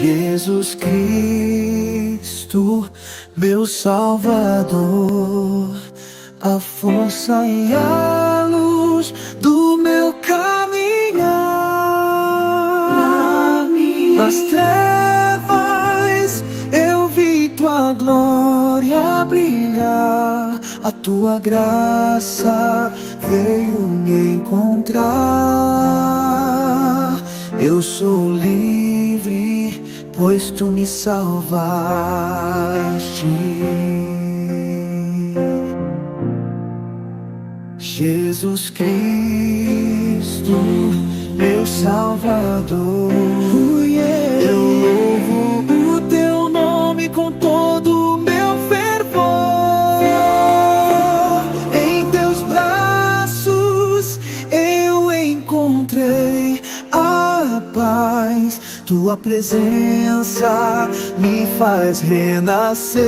Jesus Cristo, meu Salvador, a força e a luz do meu caminhar. Nas trevas eu vi tua glória brilhar, a tua graça veio me encontrar. Eu sou livre, pois tu me salvaste. Jesus Cristo, meu Salvador, eu louvo o teu nome com todo o meu fervor. Em teus braços eu encontrei a paz, tua presença me faz renascer.